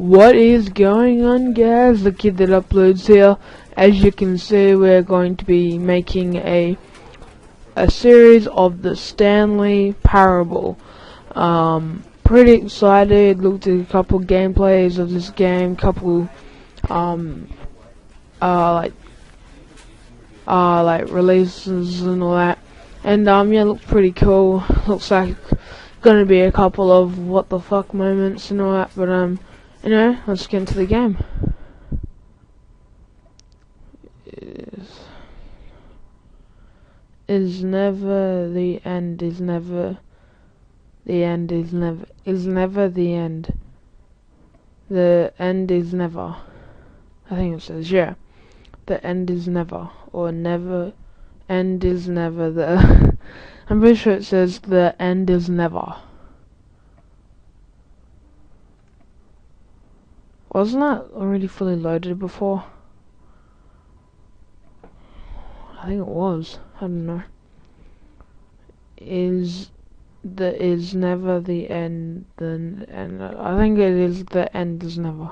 What is going on, guys? The kid that uploads here. As you can see, we're going to be making a series of the Stanley parable. Pretty excited. Looked at a couple gameplays of this game, couple like releases and all that, and yeah, looked pretty cool. Looks like gonna be a couple of what the fuck moments and all that, but anyway, let's get into the game. Is never the end, is never the end, is never the end. The end is never. I think it says, yeah. The end is never, or never. End is never the. I'm pretty sure it says the end is never. Wasn't that already fully loaded before? I think it was. I don't know. Is never the end, then, and I think it is the end is never.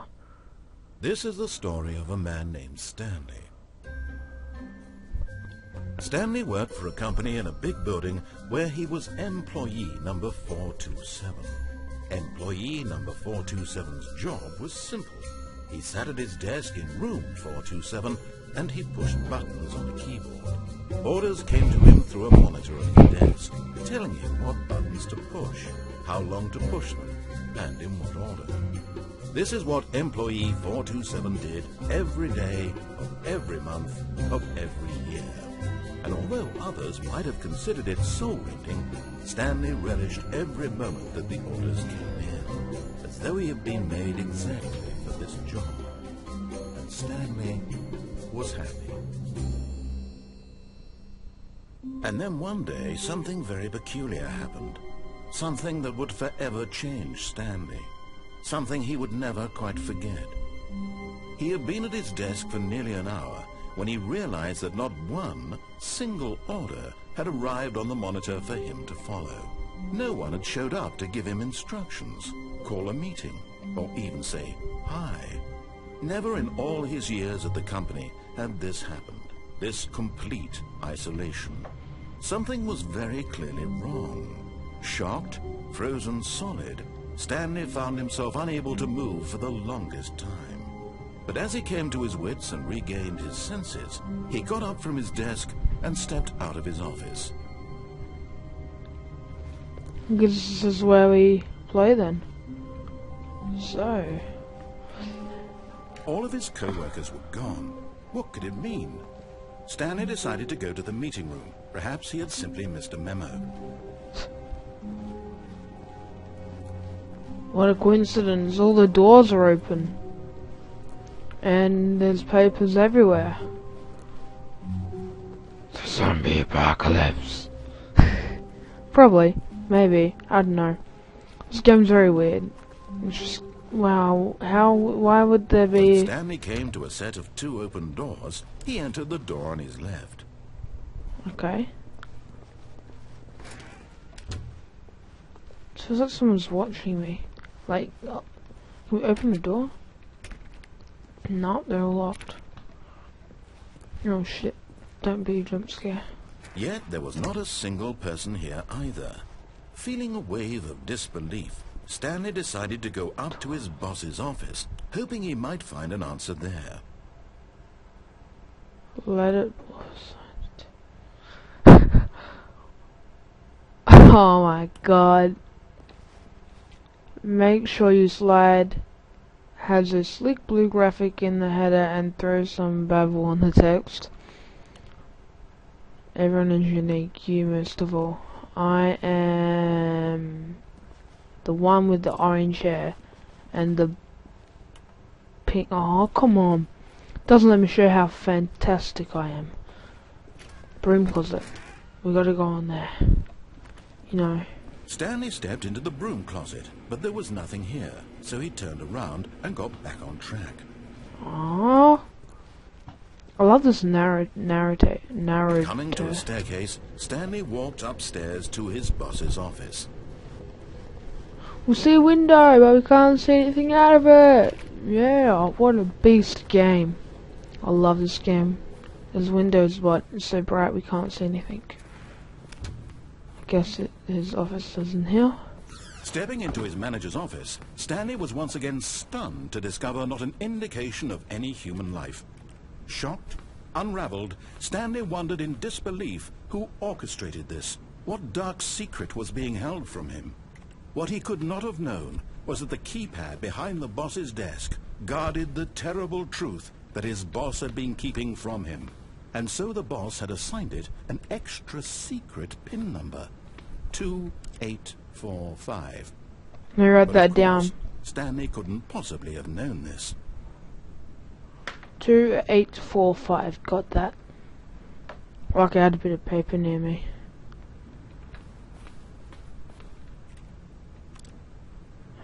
This is the story of a man named Stanley. Stanley worked for a company in a big building where he was employee number 427. Employee number 427's job was simple. He sat at his desk in room 427 and he pushed buttons on a keyboard. Orders came to him through a monitor at the desk, telling him what buttons to push, how long to push them, and in what order. This is what employee 427 did every day of every month of every year. And although others might have considered it soul-rending, Stanley relished every moment that the orders came in, as though he had been made exactly for this job. And Stanley was happy. And then one day, something very peculiar happened. Something that would forever change Stanley. Something he would never quite forget. He had been at his desk for nearly an hour when he realized that not one single order had arrived on the monitor for him to follow. No one had showed up to give him instructions, call a meeting, or even say hi. Never in all his years at the company had this happened, this complete isolation. Something was very clearly wrong. Shocked, frozen solid, Stanley found himself unable to move for the longest time. But as he came to his wits and regained his senses, he got up from his desk and stepped out of his office. This is where we play then. So... all of his co-workers were gone. What could it mean? Stanley decided to go to the meeting room. Perhaps he had simply missed a memo. What a coincidence, all the doors are open. And there's papers everywhere. The zombie apocalypse. Probably, maybe, I don't know. This game's very weird. It's just, wow, why would there be... When Stanley came to a set of 2 open doors, he entered the door on his left. Okay. It feels like someone's watching me. Like, can we open the door? Nope, they're all locked. Oh shit, don't be a jump scare. Yet there was not a single person here either. Feeling a wave of disbelief, Stanley decided to go up to his boss's office, hoping he might find an answer there. Let it... oh my god. Make sure you slide. Has a sleek blue graphic in the header and throw some babble on the text. Everyone is unique, you most of all. I am the one with the orange hair and the pink. Oh, come on. Doesn't let me show how fantastic I am. Broom closet. We gotta go on there. You know. Stanley stepped into the broom closet, but there was nothing here, so he turned around and got back on track. Oh, I love this narrative. Coming to a staircase, Stanley walked upstairs to his boss's office. We see a window, but we can't see anything out of it. Yeah, what a beast game. I love this game. There's windows, but it's so bright we can't see anything. I guess his office is in here. Stepping into his manager's office, Stanley was once again stunned to discover not an indication of any human life. Shocked, unraveled, Stanley wondered in disbelief who orchestrated this. What dark secret was being held from him? What he could not have known was that the keypad behind the boss's desk guarded the terrible truth that his boss had been keeping from him. And so the boss had assigned it an extra secret PIN number, 2845. Let me write But that of down. course, Stanley couldn't possibly have known this. 2845, got that. Like I had a bit of paper near me.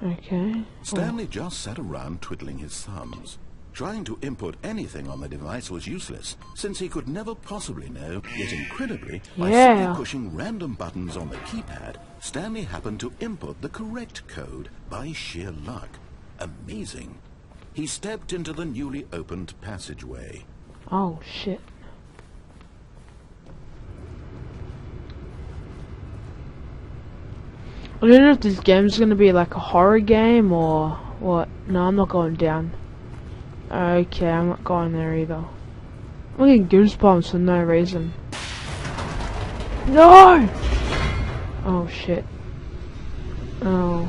Okay. Stanley just sat around twiddling his thumbs. Trying to input anything on the device was useless, since he could never possibly know, yet incredibly, by simply pushing random buttons on the keypad, Stanley happened to input the correct code by sheer luck. Amazing. He stepped into the newly opened passageway. Oh shit. I don't know if this game's gonna be like a horror game or what. No, I'm not going down. Okay, I'm not going there either. I'm getting goosebumps for no reason. No! Oh shit. Oh.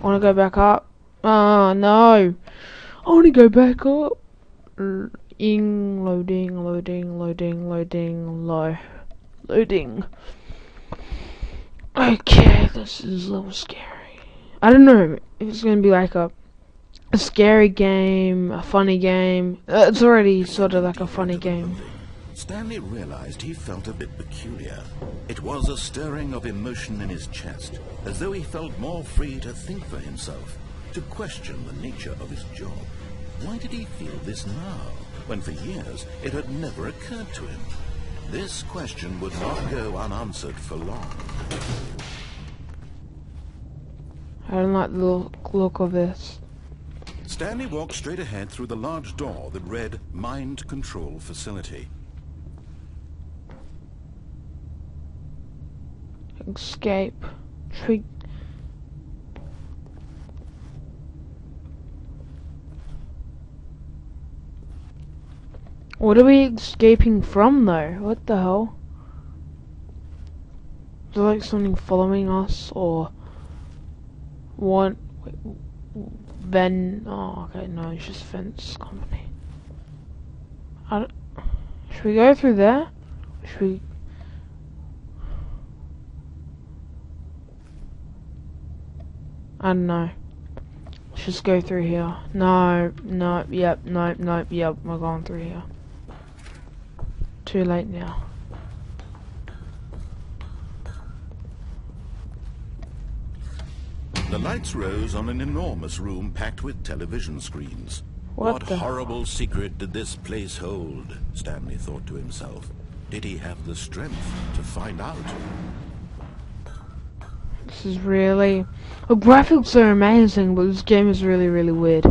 I wanna go back up. Oh no! I wanna go back up. Loading, loading. Okay, this is a little scary. I don't know if it's gonna be like a scary game, a funny game. It's already sort of like a funny game. Stanley realized he felt a bit peculiar. It was a stirring of emotion in his chest, as though he felt more free to think for himself, to question the nature of his job. Why did he feel this now, when for years it had never occurred to him? This question would not go unanswered for long. I don't like the look of this. Stanley walked straight ahead through the large door that read Mind Control Facility. Escape. Treat. What are we escaping from though? What the hell? Is there like something following us or what? Then, oh okay, no, it's just fence company. Should we go through there? Should we? I don't know. Let's just go through here. No, yep, we're going through here. Too late now. The lights rose on an enormous room packed with television screens. What the horrible secret did this place hold? Stanley thought to himself. Did he have the strength to find out? This is really... The graphics are amazing, but this game is really, really weird.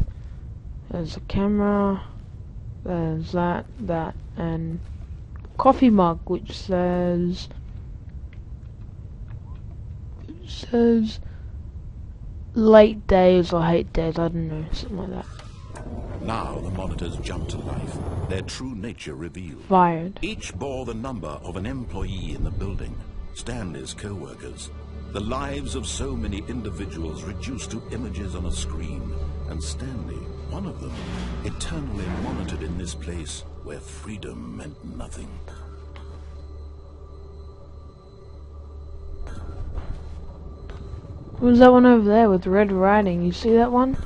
There's a camera. There's that, and... coffee mug, which says... late days or hate days, I don't know, something like that. Now the monitors jumped to life, their true nature revealed. Fired. Each bore the number of an employee in the building, Stanley's co-workers. The lives of so many individuals reduced to images on a screen, and Stanley, one of them, eternally monitored in this place where freedom meant nothing. What's that one over there with red writing? You see that one?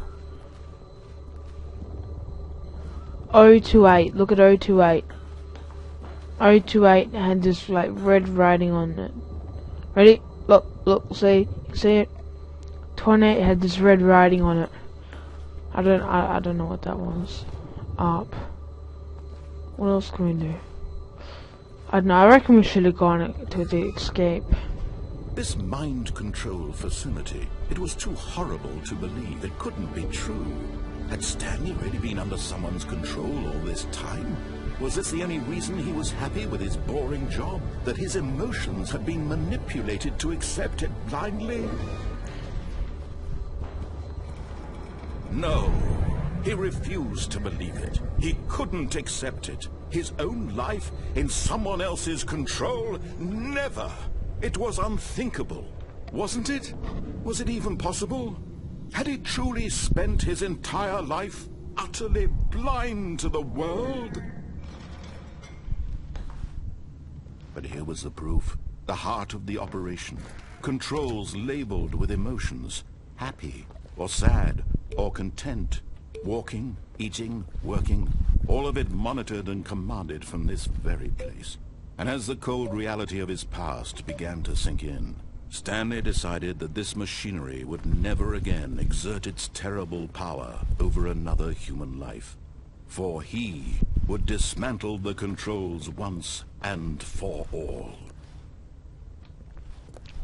028. Look at 028. 028 had this like red writing on it. Ready? Look, see it? 28 had this red writing on it. I don't know what that was. Up. What else can we do? I don't know. I reckon we should have gone to the escape. This mind control facility, it was too horrible to believe. It couldn't be true. Had Stanley really been under someone's control all this time? Was this the only reason he was happy with his boring job? That his emotions had been manipulated to accept it blindly? No, he refused to believe it. He couldn't accept it. His own life in someone else's control? Never! It was unthinkable, wasn't it? Was it even possible? Had he truly spent his entire life utterly blind to the world? But here was the proof. The heart of the operation. Controls labeled with emotions. Happy, or sad, or content. Walking, eating, working. All of it monitored and commanded from this very place. And as the cold reality of his past began to sink in, Stanley decided that this machinery would never again exert its terrible power over another human life. For he would dismantle the controls once and for all.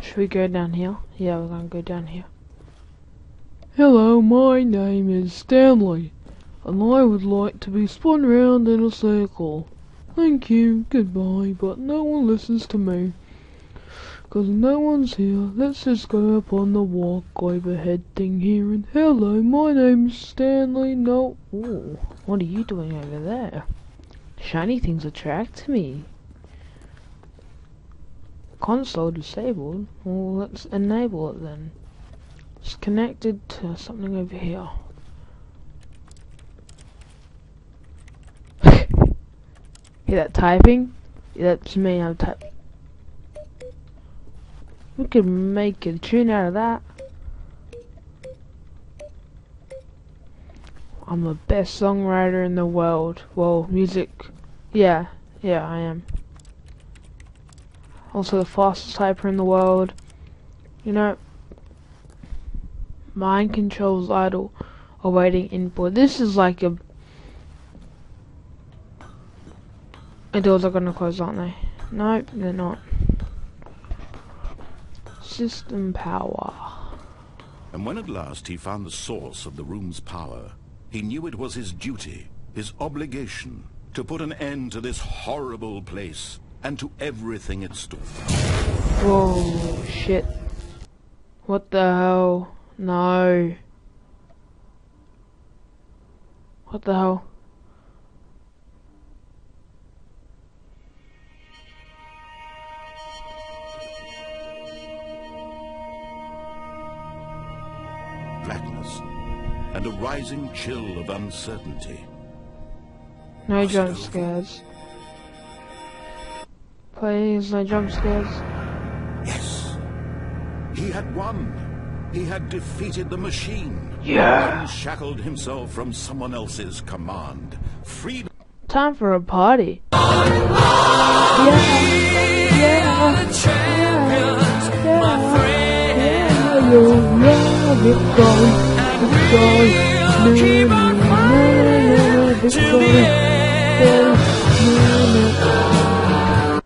Should we go down here? Yeah, we're gonna go down here. Hello, my name is Stanley, and I would like to be spun round in a circle. Thank you, goodbye, but no one listens to me. 'Cause no one's here, let's just go up on the walk overhead thing here and hello, my name's Stanley, no... Ooh, what are you doing over there? Shiny things attract me. Console disabled? Well, let's enable it then. It's connected to something over here. Hear that typing? Yeah, that's me, I'm typing. We could make a tune out of that. I'm the best songwriter in the world. Well, music. Yeah, I am. Also the fastest typer in the world. You know, mind controls idle, awaiting input. This is like a... The doors are gonna close, aren't they? Nope, they're not. System power. And when at last he found the source of the room's power, he knew it was his duty, his obligation, to put an end to this horrible place and to everything it stood for. Whoa, shit. What the hell? No. What the hell? Blackness and a rising chill of uncertainty. No jump scares. Please, no jump scares. Yes, he had won. He had defeated the machine. Yeah. Unshackled himself from someone else's command. Freedom. Time for a party.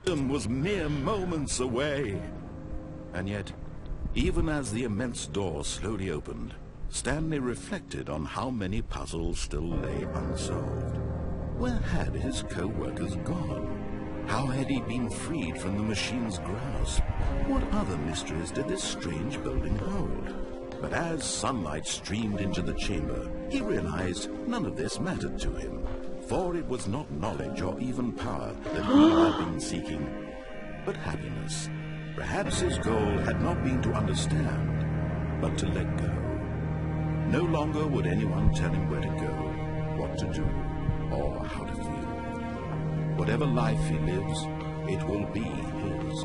Freedom was mere moments away. And yet, even as the immense door slowly opened, Stanley reflected on how many puzzles still lay unsolved. Where had his co-workers gone? How had he been freed from the machine's grasp? What other mysteries did this strange building hold? But as sunlight streamed into the chamber, he realized none of this mattered to him. For it was not knowledge or even power that he had been seeking, but happiness. Perhaps his goal had not been to understand, but to let go. No longer would anyone tell him where to go, what to do, or how to feel. Whatever life he lives, it will be his.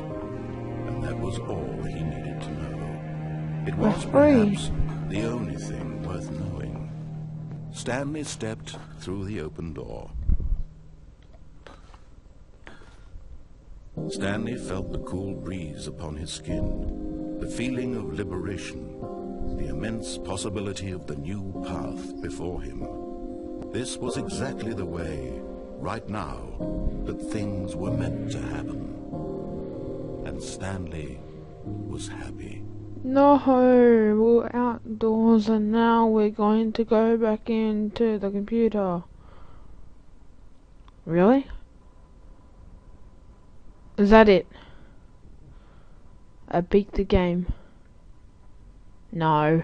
And that was all he needed to know. It was perhaps the only thing worth knowing. Stanley stepped through the open door. Stanley felt the cool breeze upon his skin, the feeling of liberation, the immense possibility of the new path before him. This was exactly the way, right now, that things were meant to happen. And Stanley was happy. No, we're outdoors and now we're going to go back into the computer. Really? Is that it? I beat the game. No.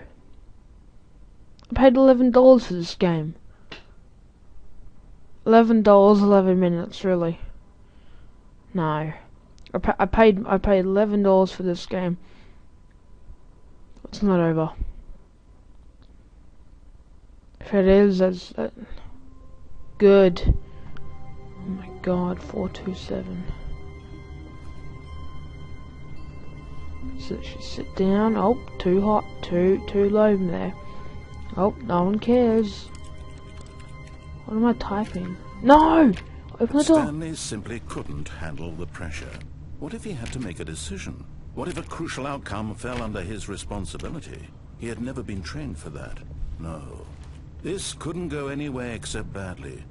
I paid $11 for this game. $11, 11 minutes, really. No. I paid $11 for this game. It's not over. If it is, that's good. Oh my god, 427. So she sit down. Oh, too hot, too low there. Oh, no one cares. What am I typing? No! Open the door. Stanley simply couldn't handle the pressure. What if he had to make a decision? What if a crucial outcome fell under his responsibility? He had never been trained for that. No. This couldn't go any way except badly.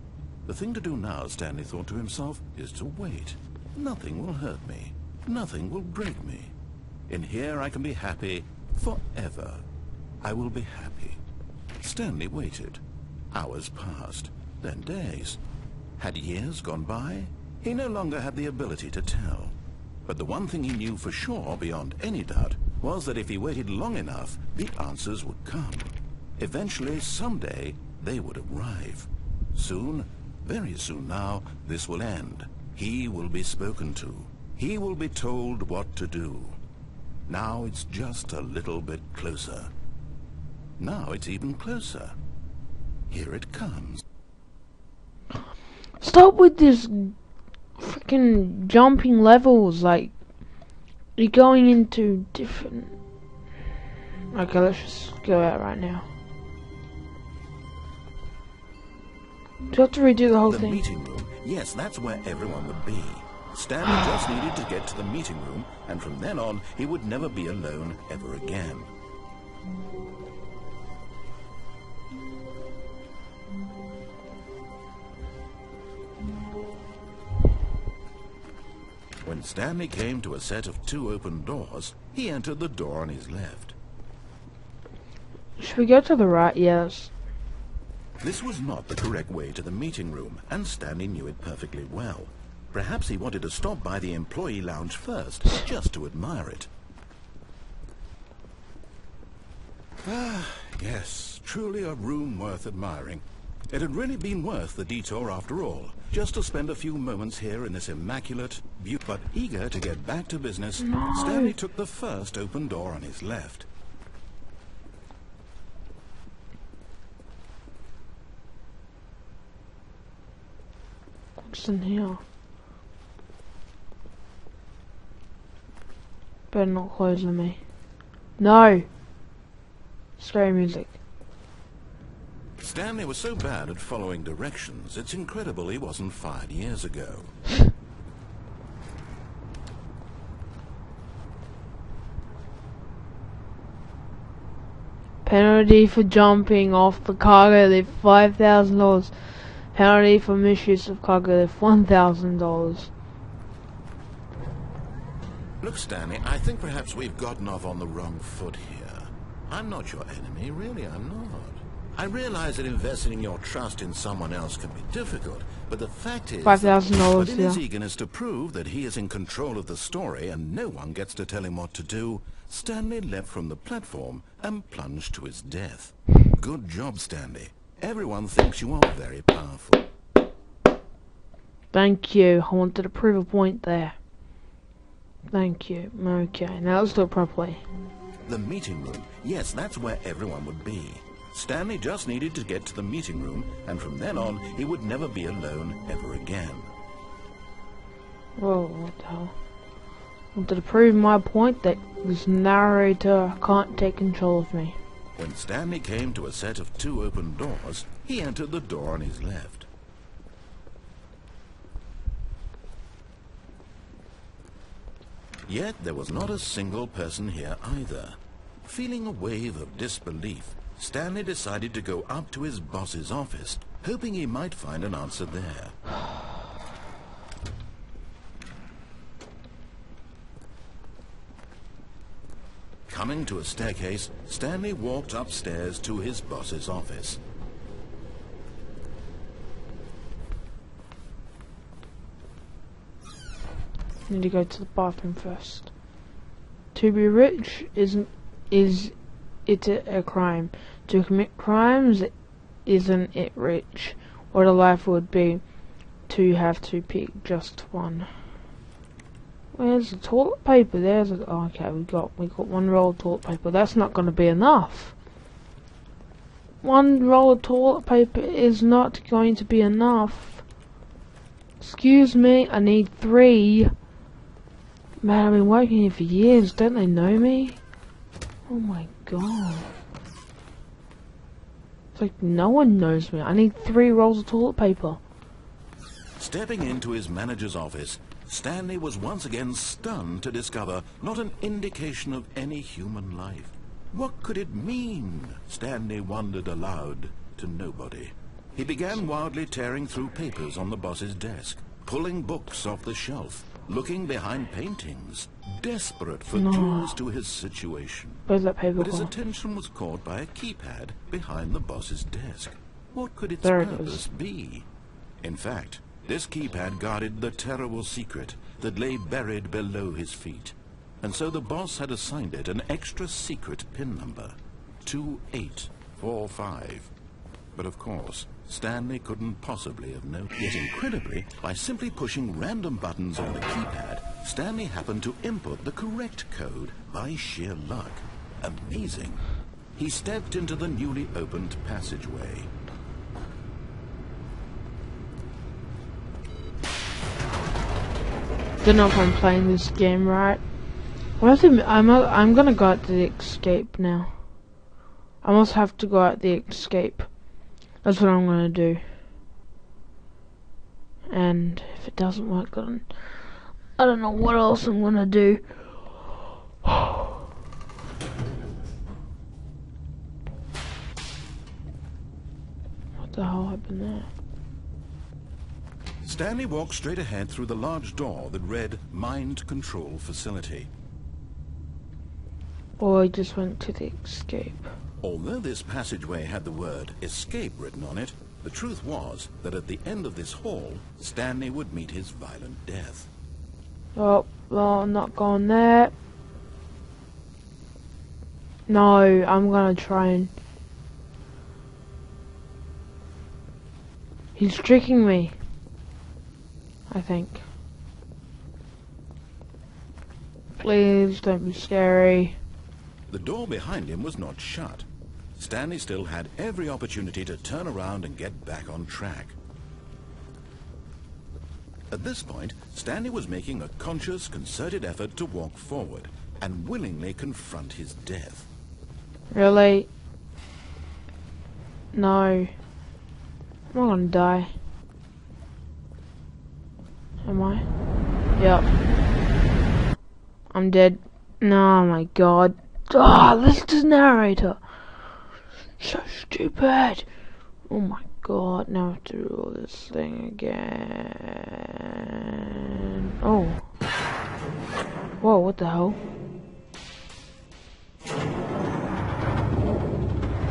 The thing to do now, Stanley thought to himself, is to wait. Nothing will hurt me. Nothing will break me. In here I can be happy forever. I will be happy. Stanley waited. Hours passed, then days. Had years gone by? He no longer had the ability to tell. But the one thing he knew for sure, beyond any doubt, was that if he waited long enough, the answers would come. Eventually, someday, they would arrive. Soon, very soon now, this will end. He will be spoken to. He will be told what to do. Now it's just a little bit closer. Now it's even closer. Here it comes. Stop with this freaking jumping levels, like you're going into different. Okay, let's just go out right now. Do you have to redo the whole The thing? meeting room. Yes, that's where everyone would be. Stanley just needed to get to the meeting room, and from then on, he would never be alone ever again. When Stanley came to a set of 2 open doors, he entered the door on his left. Should we go to the right? Yes. This was not the correct way to the meeting room, and Stanley knew it perfectly well. Perhaps he wanted to stop by the employee lounge first, just to admire it. Ah, yes, truly a room worth admiring. It had really been worth the detour after all, just to spend a few moments here in this immaculate, but eager to get back to business, No. Stanley took the first open door on his left. What's in here? Better not close on me. No! Scary music. Stanley was so bad at following directions, it's incredible he wasn't fired years ago. Penalty for jumping off the cargo lift, $5,000. Penalty for misuse of cargo lift, $1,000. Look, Stanley, I think perhaps we've gotten off on the wrong foot here. I'm not your enemy, really, I'm not. I realize that investing your trust in someone else can be difficult, but the fact is $5,000, but in his yeah. eagerness to prove that he is in control of the story and no one gets to tell him what to do, Stanley leapt from the platform and plunged to his death. Good job, Stanley. Everyone thinks you are very powerful. Thank you. I wanted to prove a point there. Thank you. Okay, now let's do it properly. The meeting room. Yes, that's where everyone would be. Stanley just needed to get to the meeting room, and from then on, he would never be alone ever again. Whoa, what the hell? I wanted to prove my point that this narrator can't take control of me. When Stanley came to a set of 2 open doors, he entered the door on his left. Yet there was not a single person here either. Feeling a wave of disbelief, Stanley decided to go up to his boss's office, hoping he might find an answer there. Coming to a staircase, Stanley walked upstairs to his boss's office. Need to go to the bathroom first. To be rich is it a crime? To commit crimes isn't it rich? What a life would be to have to pick just one. Where's the toilet paper? There's a, oh, okay, we got one roll of toilet paper. That's not gonna be enough. One roll of toilet paper is not going to be enough. Excuse me, I need 3. Man, I've been working here for years. Don't they know me? Oh my god. It's like no one knows me. I need 3 rolls of toilet paper. Stepping into his manager's office, Stanley was once again stunned to discover not an indication of any human life. What could it mean? Stanley wondered aloud to nobody. He began wildly tearing through papers on the boss's desk, pulling books off the shelf, looking behind paintings, desperate for clues to his situation. Where's that paper? But his attention was caught by a keypad behind the boss's desk. What could its There it purpose is. be? In fact, this keypad guarded the terrible secret that lay buried below his feet. And so the boss had assigned it an extra secret PIN number, 2845. But of course, Stanley couldn't possibly have known. Yet incredibly, by simply pushing random buttons on the keypad, Stanley happened to input the correct code by sheer luck. Amazing. He stepped into the newly opened passageway. Don't know if I'm playing this game right. I'm gonna go out to the escape now. I must have to go out the escape. That's what I'm gonna do. And if it doesn't work, then I don't know what else I'm gonna do. What the hell happened there? Stanley walked straight ahead through the large door that read Mind Control Facility. Or I just went to the escape. Although this passageway had the word escape written on it, the truth was that at the end of this hall, Stanley would meet his violent death. Oh, well, I'm not going there. No, I'm gonna try and... He's tricking me, I think. Please don't be scary. The door behind him was not shut. Stanley still had every opportunity to turn around and get back on track. At this point, Stanley was making a conscious, concerted effort to walk forward and willingly confront his death. Really? No. I'm not gonna die. Am I? Yep. I'm dead. No, my god. Ah, listen to the narrator. So stupid. Oh my god, now I have to do all this thing again. Oh. Whoa, what the hell?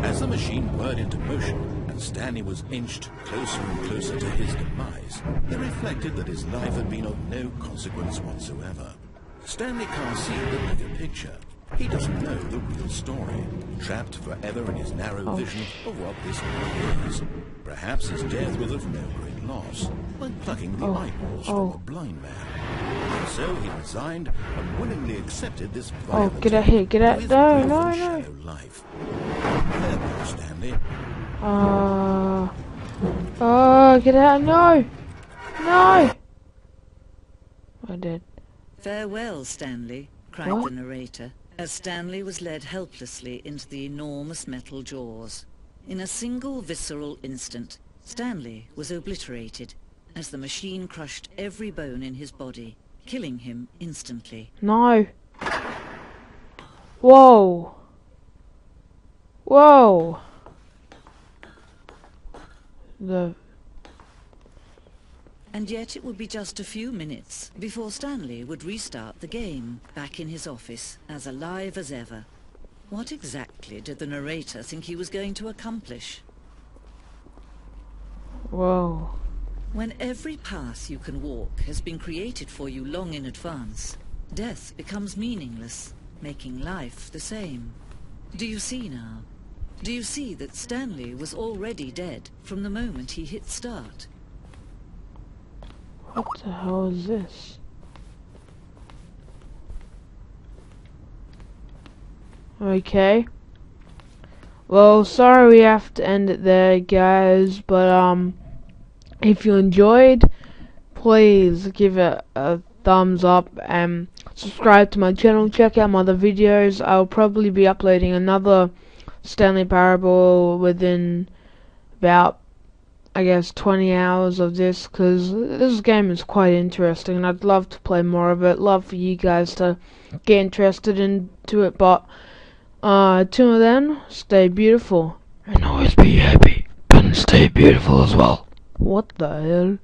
As the machine whirred into motion and Stanley was inched closer and closer to his demise, he reflected that his life had been of no consequence whatsoever. Stanley can't see the bigger picture. He doesn't know the real story, trapped forever in his narrow vision of what this world is. Perhaps his death was of no great loss, like plucking the eyeballs from a blind man. And so he resigned and willingly accepted this violent get out here, get out. with No, brief no, and no. shallow life. Farewell, Stanley. Get out, no! No! I did. Farewell, Stanley, cried What? the narrator, as Stanley was led helplessly into the enormous metal jaws. In a single visceral instant, Stanley was obliterated, as the machine crushed every bone in his body, killing him instantly. No. Whoa. Whoa. And yet it would be just a few minutes before Stanley would restart the game, back in his office, as alive as ever. What exactly did the narrator think he was going to accomplish? Whoa. When every path you can walk has been created for you long in advance, death becomes meaningless, making life the same. Do you see now? Do you see that Stanley was already dead from the moment he hit start? What the hell is this? Okay. Well, sorry we have to end it there, guys, but if you enjoyed, please give it a thumbs up and subscribe to my channel. Check out my other videos. I'll probably be uploading another Stanley Parable within about, I guess, 20 hours of this, because this game is quite interesting and I'd love to play more of it. Love for you guys to get interested into it, but till then, stay beautiful and always be happy and stay beautiful as well. What the hell?